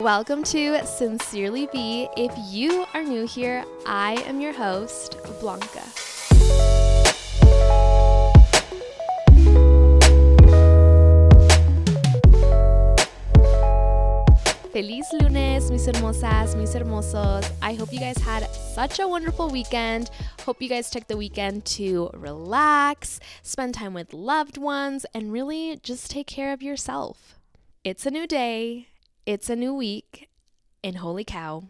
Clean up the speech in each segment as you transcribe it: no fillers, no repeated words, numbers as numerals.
Welcome to Sincerely Be. If you are new here, I am your host, Blanca. Feliz lunes, mis hermosas, mis hermosos. I hope you guys had such a wonderful weekend. Hope you guys took the weekend to relax, spend time with loved ones, and really just take care of yourself. It's a new day. It's a new week, and holy cow,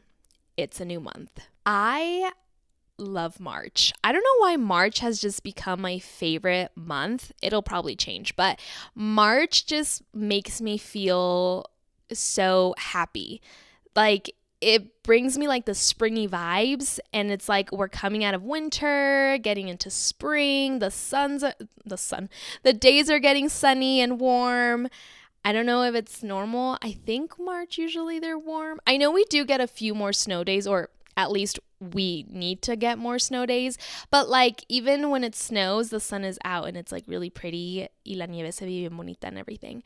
it's a new month. I love March. I don't know why March has just become my favorite month. It'll probably change, but March just makes me feel so happy. Like, it brings me like the springy vibes, and it's like we're coming out of winter, getting into spring. The days are getting sunny and warm. I don't know if it's normal. I think March usually they're warm. I know we do get a few more snow days, or at least we need to get more snow days. But like even when it snows, the sun is out and it's like really pretty. Y la nieve se ve bien bonita and everything.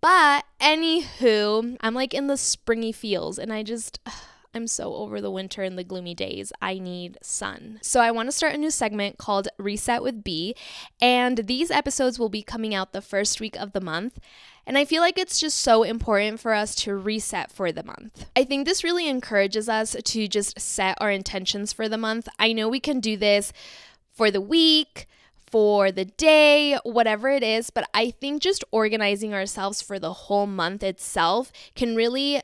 But anywho, I'm like in the springy feels, and I'm so over the winter and the gloomy days. I need sun. So I want to start a new segment called Reset with B, and these episodes will be coming out the first week of the month. And I feel like it's just so important for us to reset for the month. I think this really encourages us to just set our intentions for the month. I know we can do this for the week, for the day, whatever it is, but I think just organizing ourselves for the whole month itself can really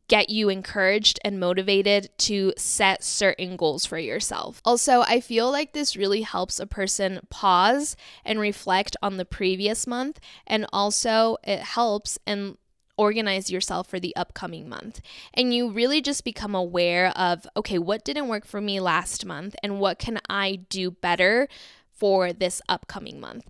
get you encouraged and motivated to set certain goals for yourself. Also, I feel like this really helps a person pause and reflect on the previous month, and also it helps and organize yourself for the upcoming month. And you really just become aware of, okay, what didn't work for me last month and what can I do better for this upcoming month?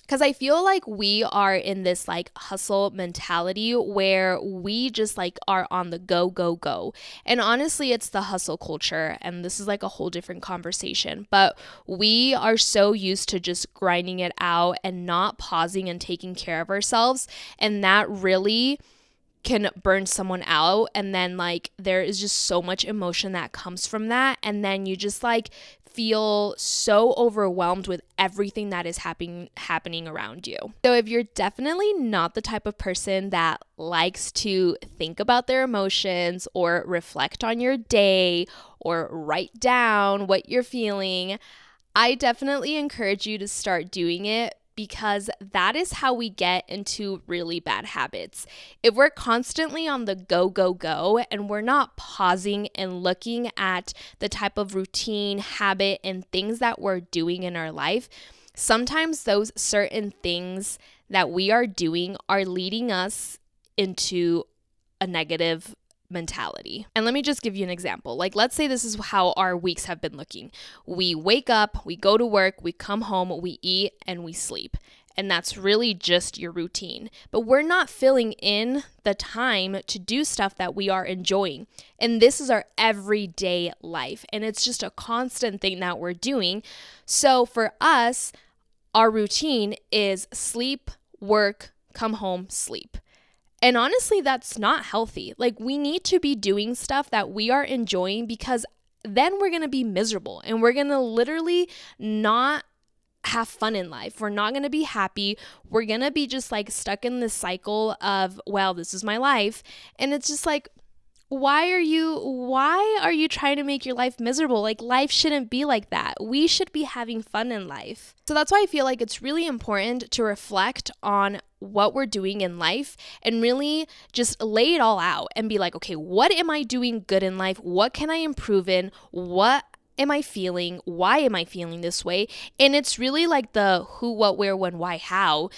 Because I feel like we are in this like hustle mentality where we just like are on the go, go, go. And honestly, it's the hustle culture. And this is like a whole different conversation. But we are so used to just grinding it out and not pausing and taking care of ourselves. And that really can burn someone out, and then like there is just so much emotion that comes from that, and then you just like feel so overwhelmed with everything that is happening around you. So if you're definitely not the type of person that likes to think about their emotions or reflect on your day or write down what you're feeling, I definitely encourage you to start doing it, because that is how we get into really bad habits. If we're constantly on the go, go, go, and we're not pausing and looking at the type of routine, habit, and things that we're doing in our life, sometimes those certain things that we are doing are leading us into a negative mentality. And let me just give you an example. Like, let's say this is how our weeks have been looking. We wake up, we go to work, we come home, we eat, and we sleep. And that's really just your routine. But we're not filling in the time to do stuff that we are enjoying. And this is our everyday life. And it's just a constant thing that we're doing. So for us, our routine is sleep, work, come home, sleep. And honestly, that's not healthy. Like, we need to be doing stuff that we are enjoying, because then we're going to be miserable and we're going to literally not have fun in life. We're not going to be happy. We're going to be just like stuck in this cycle of, well, this is my life. And it's just like, why are you trying to make your life miserable? Like, life shouldn't be like that. We should be having fun in life. So that's why I feel like it's really important to reflect on what we're doing in life and really just lay it all out and be like, okay, what am I doing good in life? What can I improve in? What am I feeling? Why am I feeling this way? And it's really like the who, what, where, when, why, how,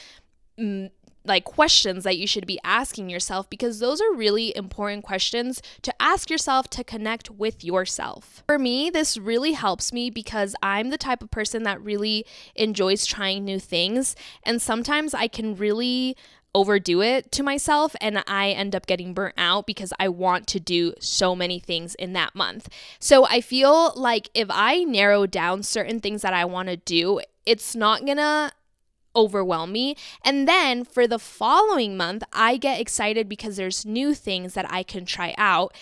like questions that you should be asking yourself, because those are really important questions to ask yourself to connect with yourself. For me, this really helps me because I'm the type of person that really enjoys trying new things, and sometimes I can really overdo it to myself and I end up getting burnt out because I want to do so many things in that month. So I feel like if I narrow down certain things that I want to do, it's not gonna overwhelm me. And then for the following month, I get excited because there's new things that I can try out.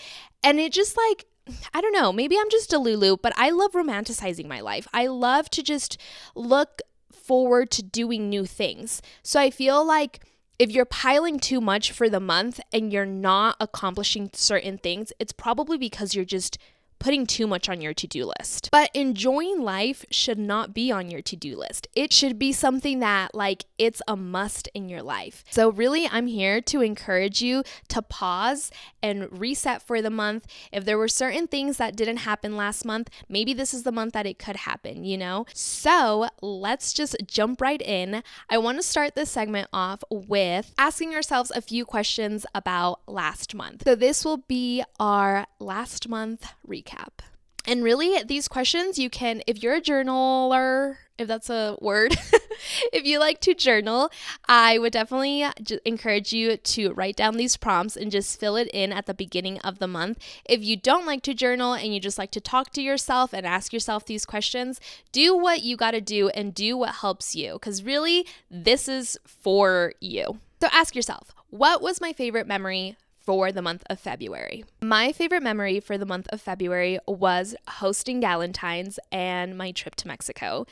And it just like, I don't know, maybe I'm just a Lulu, but I love romanticizing my life. I love to just look forward to doing new things. So I feel like if you're piling too much for the month and you're not accomplishing certain things, it's probably because you're just putting too much on your to-do list. But enjoying life should not be on your to-do list. It should be something that like it's a must in your life. So really, I'm here to encourage you to pause and reset for the month. If there were certain things that didn't happen last month, maybe this is the month that it could happen, you know? So let's just jump right in. I want to start this segment off with asking ourselves a few questions about last month. So this will be our last month recap. And really, these questions you can, if you're a journaler, if that's a word, if you like to journal, I would definitely encourage you to write down these prompts and just fill it in at the beginning of the month. If you don't like to journal and you just like to talk to yourself and ask yourself these questions, do what you got to do and do what helps you, because really, this is for you. So ask yourself, what was my favorite memory for the month of February? My favorite memory for the month of February was hosting Galentine's and my trip to Mexico.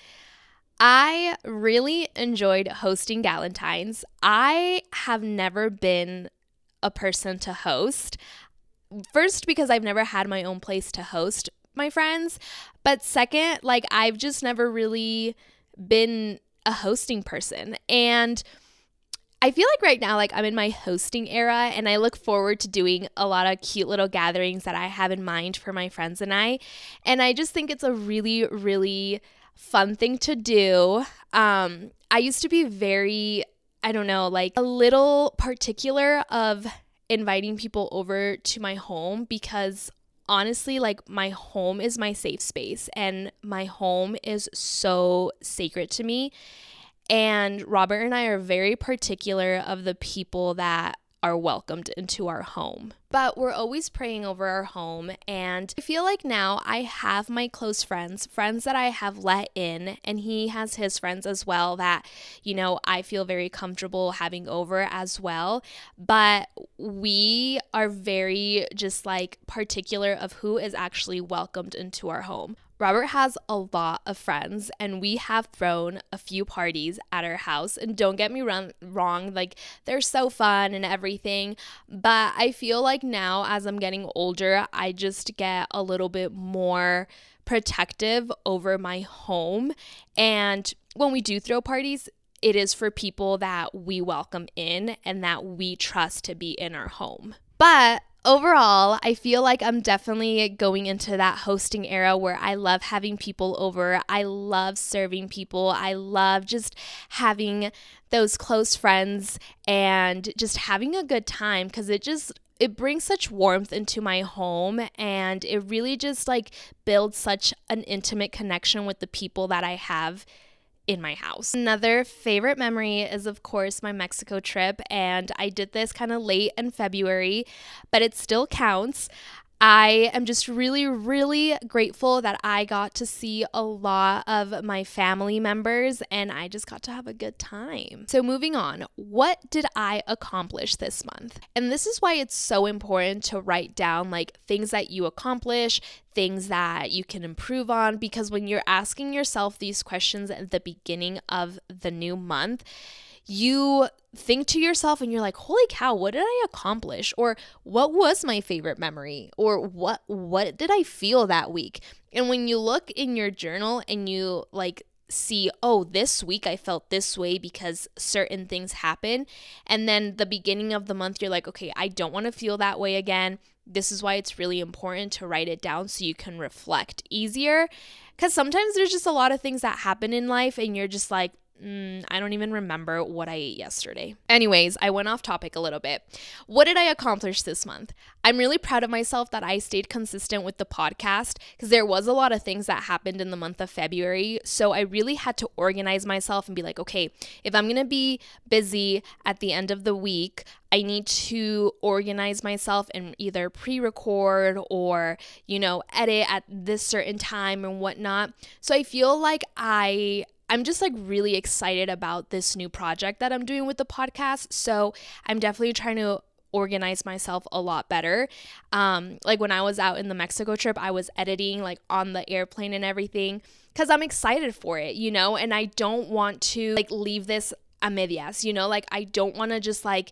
I really enjoyed hosting Galentine's. I have never been a person to host. First, because I've never had my own place to host my friends. But second, like I've just never really been a hosting person. And I feel like right now, like I'm in my hosting era and I look forward to doing a lot of cute little gatherings that I have in mind for my friends and I. And I just think it's a really, really fun thing to do. I used to be very, I don't know, like a little particular of inviting people over to my home because honestly, like my home is my safe space and my home is so sacred to me. And Robert and I are very particular of the people that are welcomed into our home. But we're always praying over our home. And I feel like now I have my close friends that I have let in, and he has his friends as well that, you know, I feel very comfortable having over as well. But we are very just like particular of who is actually welcomed into our home. Robert has a lot of friends and we have thrown a few parties at our house, and don't get me wrong, like they're so fun and everything, but I feel like now as I'm getting older, I just get a little bit more protective over my home. And when we do throw parties, it is for people that we welcome in and that we trust to be in our home. But overall, I feel like I'm definitely going into that hosting era where I love having people over. I love serving people. I love just having those close friends and just having a good time, because it brings such warmth into my home, and it really just like builds such an intimate connection with the people that I have in my house. Another favorite memory is, of course, my Mexico trip, and I did this kind of late in February, but it still counts. I am just really, really grateful that I got to see a lot of my family members and I just got to have a good time. So moving on, what did I accomplish this month? And this is why it's so important to write down like things that you accomplish, things that you can improve on, because when you're asking yourself these questions at the beginning of the new month, you think to yourself and you're like, holy cow, what did I accomplish? Or what was my favorite memory? Or what did I feel that week? And when you look in your journal and you like see, oh, this week I felt this way because certain things happen. And then the beginning of the month, you're like, okay, I don't want to feel that way again. This is why it's really important to write it down so you can reflect easier. Because sometimes there's just a lot of things that happen in life and you're just like, I don't even remember what I ate yesterday. Anyways, I went off topic a little bit. What did I accomplish this month? I'm really proud of myself that I stayed consistent with the podcast because there was a lot of things that happened in the month of February. So I really had to organize myself and be like, okay, if I'm going to be busy at the end of the week, I need to organize myself and either pre-record or, edit at this certain time and whatnot. So I feel like I I'm just like really excited about this new project that I'm doing with the podcast. So I'm definitely trying to organize myself a lot better. Like when I was out in the Mexico trip, I was editing like on the airplane and everything because I'm excited for it, you know, and I don't want to like leave this a medias, you know, like I don't want to just like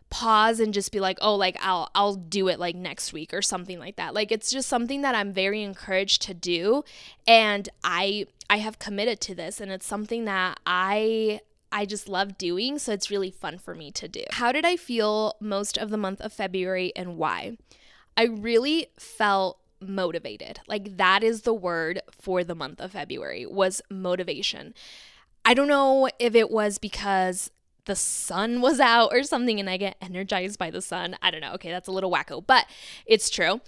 pause and just be like, oh, like I'll do it like next week or something like that. Like it's just something that I'm very encouraged to do, and I have committed to this, and it's something that I just love doing, so it's really fun for me to do. How did I feel most of the month of February and why? I really felt motivated. Like that is the word for the month of February, was motivation. I don't know if it was because the sun was out or something and I get energized by the sun. I don't know. Okay, that's a little wacko, but it's true.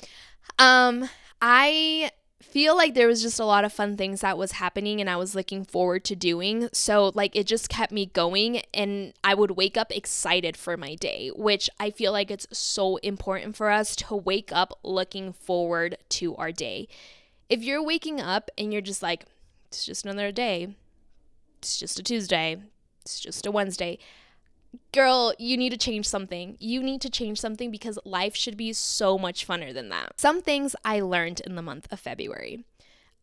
I feel like there was just a lot of fun things that was happening and I was looking forward to doing. So like it just kept me going, and I would wake up excited for my day, which I feel like it's so important for us to wake up looking forward to our day. If you're waking up and you're just like, it's just another day, it's just a Tuesday, it's just a Wednesday, girl, you need to change something. You need to change something because life should be so much funner than that. Some things I learned in the month of February.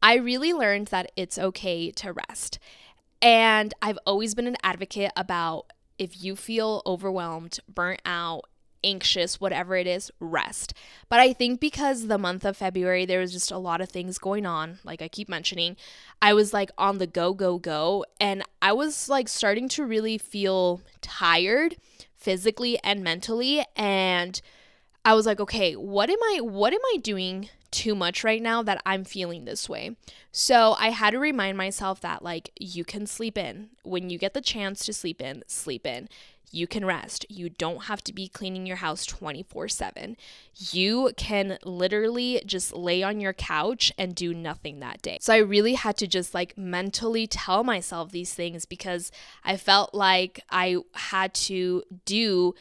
I really learned that it's okay to rest. And I've always been an advocate about if you feel overwhelmed, burnt out, anxious, whatever it is, rest. But I think because the month of February, there was just a lot of things going on, like I keep mentioning, I was like on the go, and I was like starting to really feel tired physically and mentally, and I was like, okay, what am I doing too much right now that I'm feeling this way? So I had to remind myself that like you can sleep in. When you get the chance to sleep in, sleep in. You can rest. You don't have to be cleaning your house 24/7. You can literally just lay on your couch and do nothing that day. So I really had to just like mentally tell myself these things because I felt like I had to do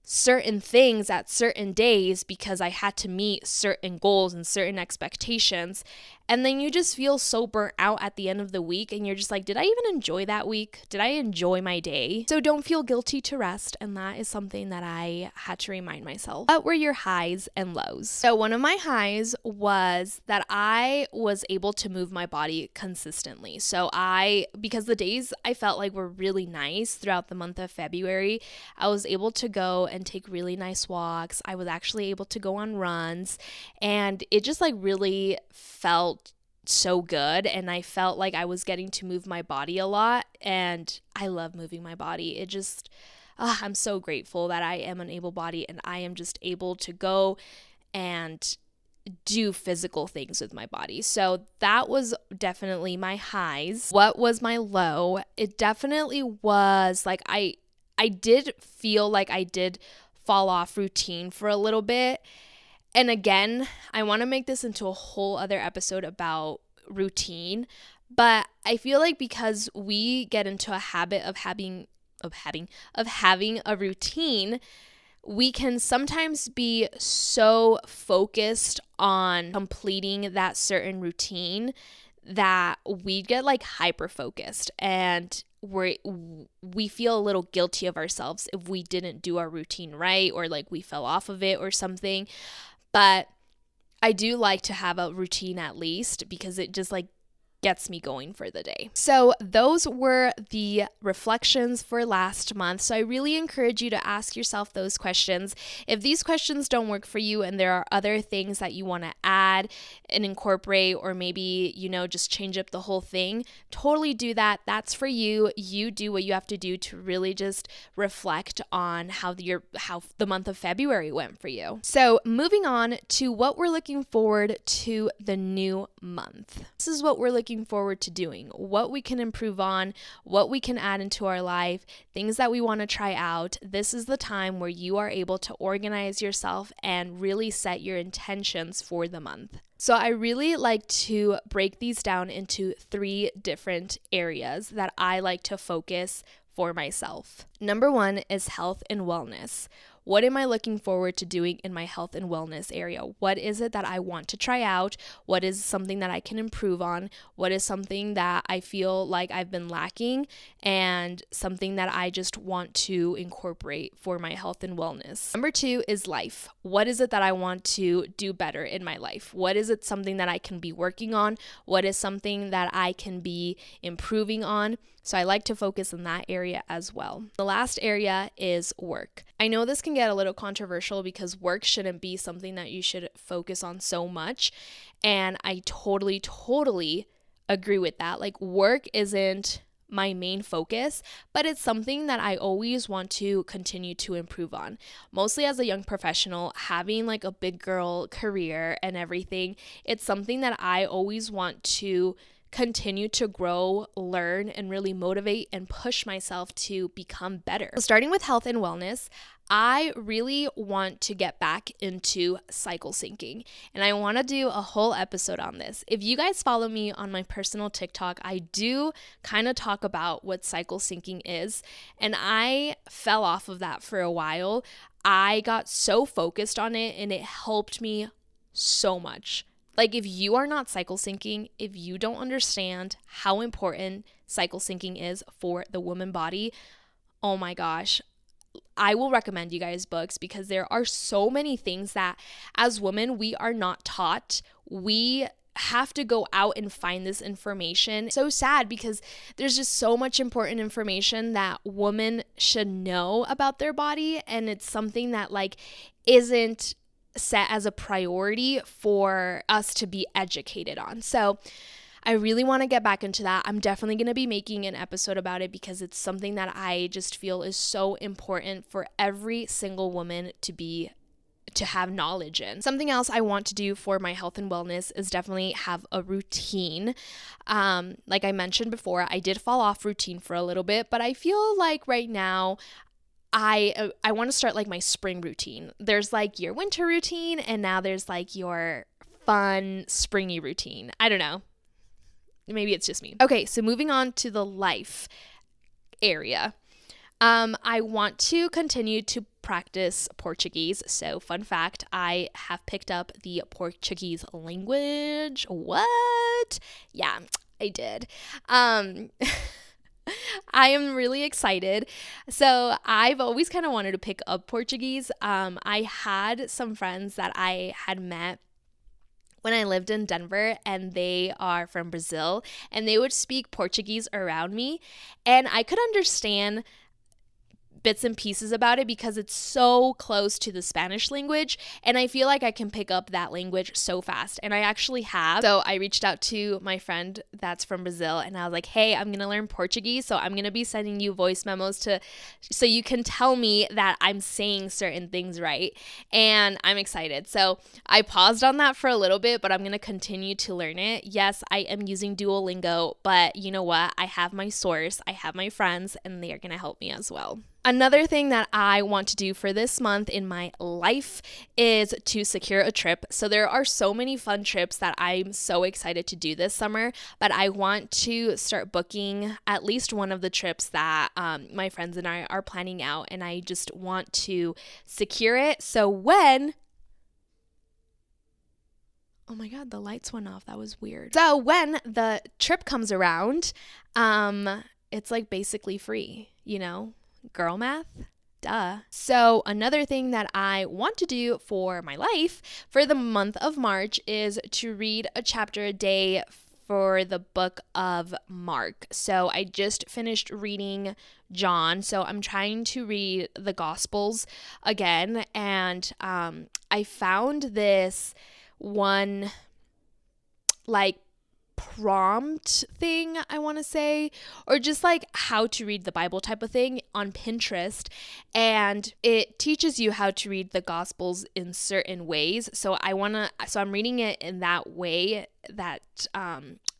certain things at certain days because I had to meet certain goals and certain expectations. And then you just feel so burnt out at the end of the week and you're just like, did I even enjoy that week? Did I enjoy my day? So don't feel guilty to rest. And that is something that I had to remind myself. What were your highs and lows? So one of my highs was that I was able to move my body consistently. So because the days I felt like were really nice throughout the month of February, I was able to go and take really nice walks. I was actually able to go on runs, and it just like really felt so good, and I felt like I was getting to move my body a lot, and I love moving my body. It just I'm so grateful that I am an able body and I am just able to go and do physical things with my body. So that was definitely my highs. What was my low? It definitely was like I did feel like I did fall off routine for a little bit. And again, I want to make this into a whole other episode about routine, but I feel like because we get into a habit of having a routine, we can sometimes be so focused on completing that certain routine that we get like hyper focused, and we feel a little guilty of ourselves if we didn't do our routine right, or like we fell off of it or something. But I do like to have a routine at least because it just like gets me going for the day. So those were the reflections for last month. So I really encourage you to ask yourself those questions. If these questions don't work for you and there are other things that you want to add and incorporate, or maybe, just change up the whole thing, totally do that. That's for you. You do what you have to do to really just reflect on how the month of February went for you. So moving on to what we're looking forward to the new month. This is what we're looking forward to doing, what we can improve on, what we can add into our life, things that we want to try out. This is the time where you are able to organize yourself and really set your intentions for the month. So I really like to break these down into 3 different areas that I like to focus for myself. Number 1 is health and wellness. What am I looking forward to doing in my health and wellness area? What is it that I want to try out? What is something that I can improve on? What is something that I feel like I've been lacking and something that I just want to incorporate for my health and wellness? Number 2 is life. What is it that I want to do better in my life? What is it something that I can be working on? What is something that I can be improving on? So I like to focus in that area as well. The last area is work. I know this can get a little controversial because work shouldn't be something that you should focus on so much. And I totally agree with that. Like, work isn't my main focus, but it's something that I always want to continue to improve on. Mostly as a young professional, having like a big girl career and everything, it's something that I always want to continue to grow, learn, and really motivate and push myself to become better. So starting with health and wellness, I really want to get back into cycle syncing, and I want to do a whole episode on this. If you guys follow me on my personal TikTok, I do kind of talk about what cycle syncing is, and I fell off of that for a while. I got so focused on it, and it helped me so much. Like, if you are not cycle syncing, if you don't understand how important cycle syncing is for the woman body, oh my gosh, I will recommend you guys books because there are so many things that as women we are not taught. We have to go out and find this information. So sad because there's just so much important information that women should know about their body, and it's something that like isn't set as a priority for us to be educated on. So I really want to get back into that. I'm definitely going to be making an episode about it because it's something that I just feel is so important for every single woman to have knowledge in. Something else I want to do for my health and wellness is definitely have a routine. Like I mentioned before, I did fall off routine for a little bit, but I feel like right now I want to start like my spring routine. There's like your winter routine, and now there's like your fun springy routine. I don't know. Maybe it's just me. Okay, so moving on to the life area. I want to continue to practice Portuguese. So fun fact, I have picked up the Portuguese language. What? Yeah, I did. I am really excited. So I've always kind of wanted to pick up Portuguese. I had some friends that I had met when I lived in Denver, and they are from Brazil, and they would speak Portuguese around me, and I could understand bits and pieces about it because it's so close to the Spanish language, and I feel like I can pick up that language so fast, and I actually have. So I reached out to my friend that's from Brazil, and I was like, hey, I'm gonna learn Portuguese, so I'm gonna be sending you voice memos so you can tell me that I'm saying certain things right, and I'm excited. So I paused on that for a little bit, but I'm gonna continue to learn it. Yes, I am using Duolingo, but you know what? I have my source, I have my friends, and they are gonna help me as well. Another thing that I want to do for this month in my life is to secure a trip. So there are so many fun trips that I'm so excited to do this summer, but I want to start booking at least one of the trips that my friends and I are planning out, and I just want to secure it. So when oh my God, the lights went off. That was weird. So when the trip comes around, it's like basically free, you know? Girl math, duh. So another thing that I want to do for my life for the month of March is to read a chapter a day for the book of Mark. So I just finished reading John, so I'm trying to read the Gospels again, and I found this one like prompt thing, I want to say, or just like how to read the Bible type of thing on Pinterest, and it teaches you how to read the Gospels in certain ways. So I'm reading it in that way that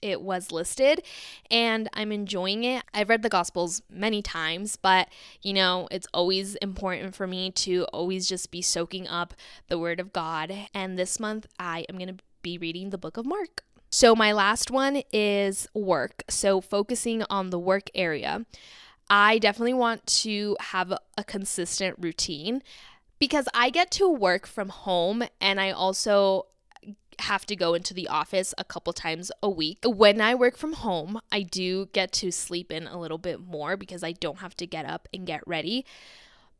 it was listed, and I'm enjoying it. I've read the Gospels many times, but you know, it's always important for me to always just be soaking up the Word of God, and this month I am going to be reading the book of Mark. So my last one is work. So focusing on the work area. I definitely want to have a consistent routine, because I get to work from home and I also have to go into the office a couple times a week. When I work from home, I do get to sleep in a little bit more because I don't have to get up and get ready.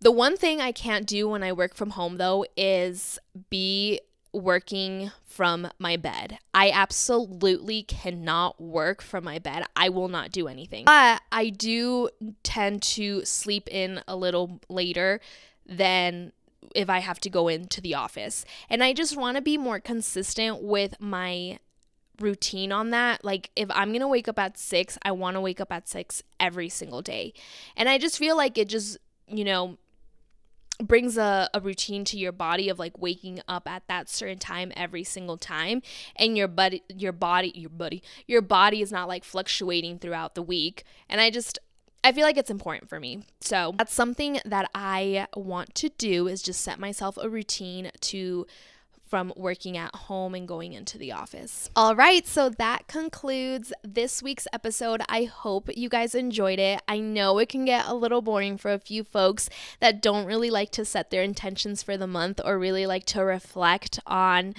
The one thing I can't do when I work from home, though, is be working from my bed. I absolutely cannot work from my bed. I will not do anything. But I do tend to sleep in a little later than if I have to go into the office. And I just want to be more consistent with my routine on that. Like if I'm going to wake up at 6, I want to wake up at 6 every single day. And I just feel like it just, brings a routine to your body of like waking up at that certain time every single time, and your body is not like fluctuating throughout the week. And I feel like it's important for me. So that's something that I want to do, is just set myself a routine from working at home and going into the office. All right, so that concludes this week's episode. I hope you guys enjoyed it. I know it can get a little boring for a few folks that don't really like to set their intentions for the month or really like to reflect on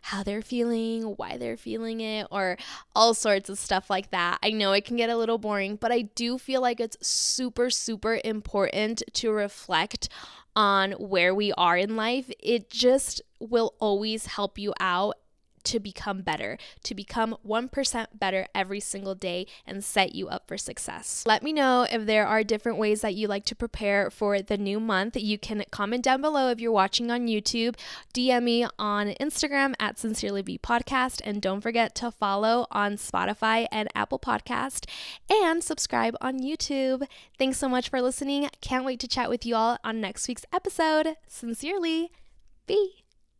how they're feeling, why they're feeling it, or all sorts of stuff like that. I know it can get a little boring, but I do feel like it's super, super important to reflect on where we are in life. It just will always help you out to become better, to become 1% better every single day and set you up for success. Let me know if there are different ways that you like to prepare for the new month. You can comment down below if you're watching on YouTube, DM me on Instagram at Sincerely Be Podcast, and don't forget to follow on Spotify and Apple Podcast, and subscribe on YouTube. Thanks so much for listening. Can't wait to chat with you all on next week's episode. Sincerely, Be.